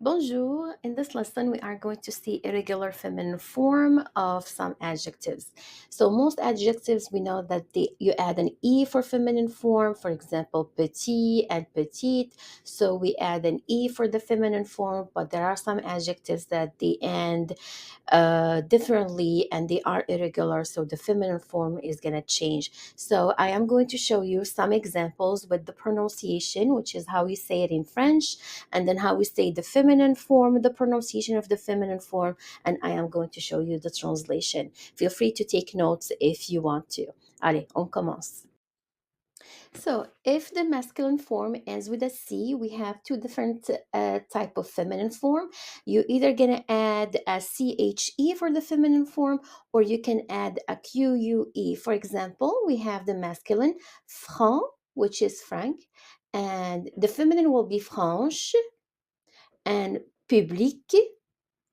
Bonjour. In this lesson, we are going to see irregular feminine form of some adjectives. So most adjectives, we know that you add an e for feminine form. For example, petit and petite. So we add an e for the feminine form, but there are some adjectives that they end differently and they are irregular. So the feminine form is going to change. So I am going to show you some examples with the pronunciation, which is how we say it in French, and then how we say the feminine form, the pronunciation of the feminine form, and I am going to show you the translation. Feel free to take notes if you want to. Allez, on commence. So if the masculine form ends with a C, we have two different type of feminine form. You're either gonna add a CHE for the feminine form, or you can add a QUE. For example, we have the masculine franc, which is frank, and the feminine will be franche, and public,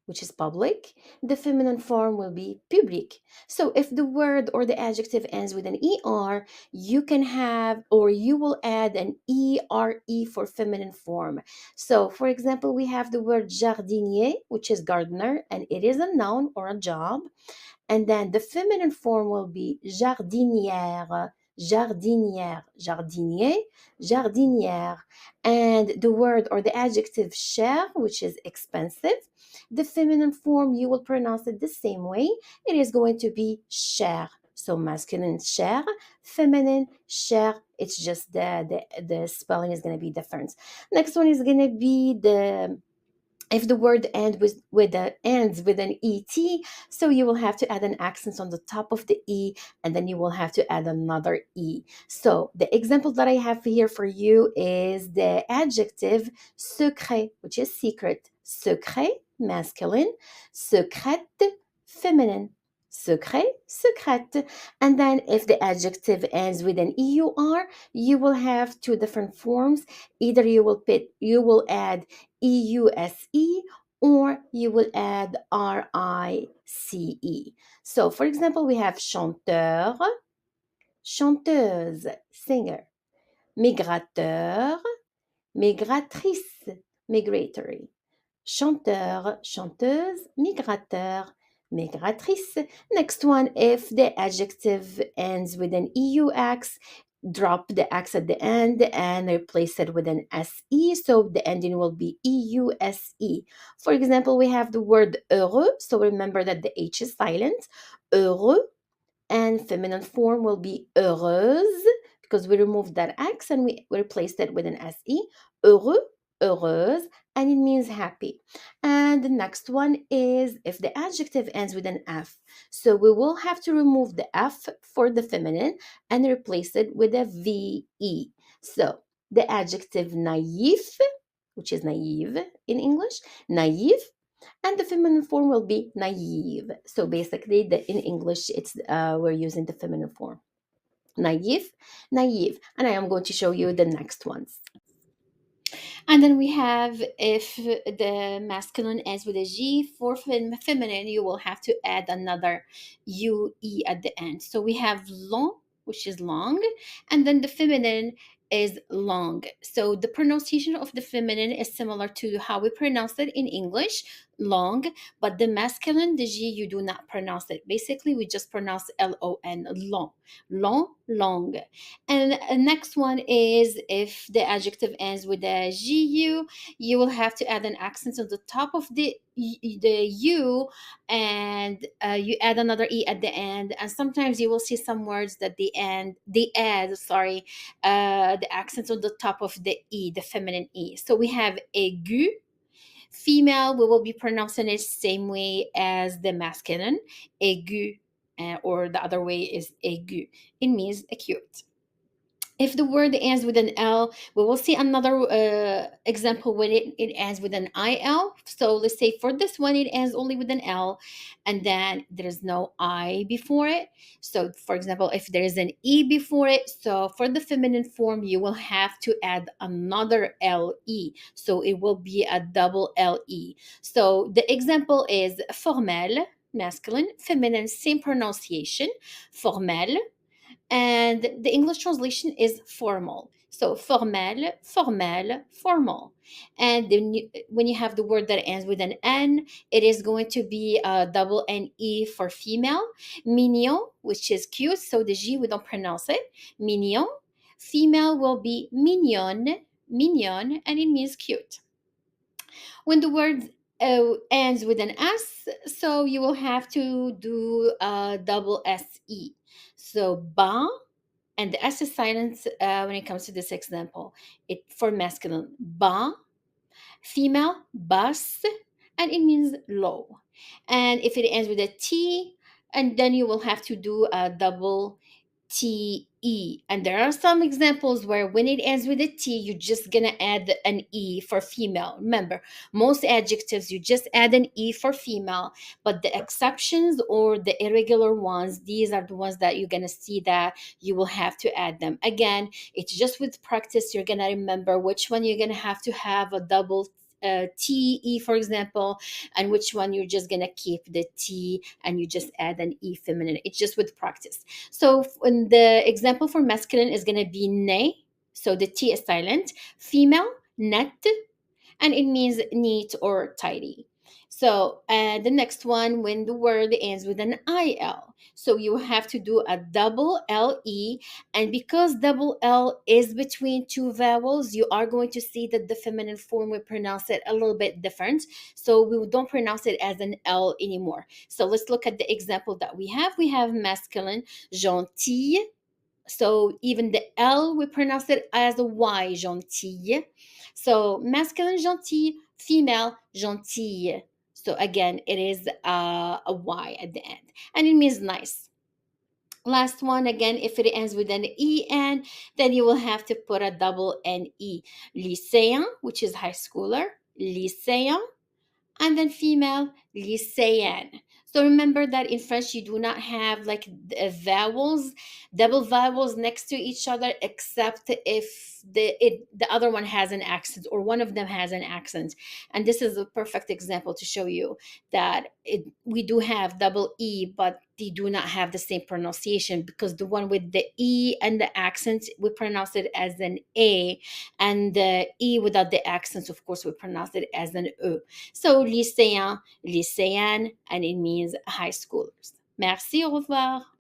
which is public, the feminine form will be public. So if the word or the adjective ends with an ER, you can have or you will add an ERE for feminine form. So for example, we have the word jardinier, which is gardener, and it is a noun or a job. And then the feminine form will be jardinière, jardinière, jardinier, jardinière. And the word or the adjective cher, which is expensive, the feminine form, you will pronounce it the same way. It is going to be cher. So masculine cher, feminine cher. It's just the spelling is going to be different. Next one is going to be the if the word ends with an et, so you will have to add an accent on the top of the e, and then you will have to add another e. So the example that I have here for you is the adjective secret, which is secret. Secret, masculine. Secrète, feminine. Secret, secrète. And then if the adjective ends with an eur, you will have two different forms. Either you will add EUSE, or you will add RICE. So, for example, we have chanteur, chanteuse, singer, migrateur, migratrice, migratory, chanteur, chanteuse, migrateur, migratrice. Next one, if the adjective ends with an EUX, drop the X at the end and replace it with an SE. So the ending will be EUSE. For example, we have the word heureux. So remember that the H is silent. Heureux, and feminine form will be heureuse because we removed that X and we replaced it with an SE. Heureux, heureuse, and it means happy. And the next one is if the adjective ends with an F. So we will have to remove the F for the feminine and replace it with a VE. So the adjective naïf, which is naive in English, naive, and the feminine form will be naive. So basically, in English, it's we're using the feminine form. Naive, naive, and I am going to show you the next ones. And then we have if the masculine ends with a G, for feminine, you will have to add another UE at the end. So we have long, which is long, and then the feminine is long. So the pronunciation of the feminine is similar to how we pronounce it in English, long, but the masculine, the G, you do not pronounce it. Basically, we just pronounce LON, long, long, long. And the next one is if the adjective ends with a gu, you will have to add an accent on the top of the u, and you add another e at the end. And sometimes you will see some words that they add, the accents on the top of the e, the feminine e. So we have aigu. Female, we will be pronouncing it same way as the masculine, aigu, or the other way is aigu. It means acute. If the word ends with an L, we will see another example when it ends with an IL. So let's say for this one, it ends only with an L, and then there is no I before it. So for example, if there is an E before it, so for the feminine form, you will have to add another LE. So it will be a double LE. So the example is formel, masculine, feminine, same pronunciation, formel, and the English translation is formal. So formel, formel, formal. And then when you have the word that ends with an N, it is going to be a double N-E for female. Mignon, which is cute. So the G, we don't pronounce it. Mignon. Female will be mignonne, mignon, and it means cute. When the word ends with an S, so you will have to do a double SE. So ba, and the S is silent when it comes to this example. It for masculine, ba, female, bas, and it means low. And if it ends with a T, and then you will have to do a double TE. And there are some examples where when it ends with a T, you're just gonna add an E for female. Remember, most adjectives, you just add an E for female, but the exceptions or the irregular ones, these are the ones that you're gonna see that you will have to add them. Again, it's just with practice, you're gonna remember which one you're gonna have to have a double TE, for example, and which one you're just gonna keep the T and you just add an E feminine. It's just with practice. So in the example for masculine is gonna be ne, so the T is silent. Female, net, and it means neat or tidy. So the next one, when the word ends with an IL, so you have to do a double LE, and because double L is between two vowels, you are going to see that the feminine form, we pronounce it a little bit different. So we don't pronounce it as an L anymore. So let's look at the example that we have. We have masculine, gentille. So even the L, we pronounce it as a Y, gentille. So masculine, gentil, female, gentille. So again, it is a Y at the end. And it means nice. Last one, again, if it ends with an EN, then you will have to put a double NE. Lycéen, which is high schooler. Lycéen, and then female, lycéenne. So remember that in French you do not have like vowels, double vowels next to each other, except if the other one has an accent or one of them has an accent. And this is a perfect example to show you that we do have double E, but they do not have the same pronunciation, because the one with the E and the accent, we pronounce it as an A, and the E without the accents, of course, we pronounce it as an E. So lycéen, lycéenne, and it means high schoolers. Merci, au revoir.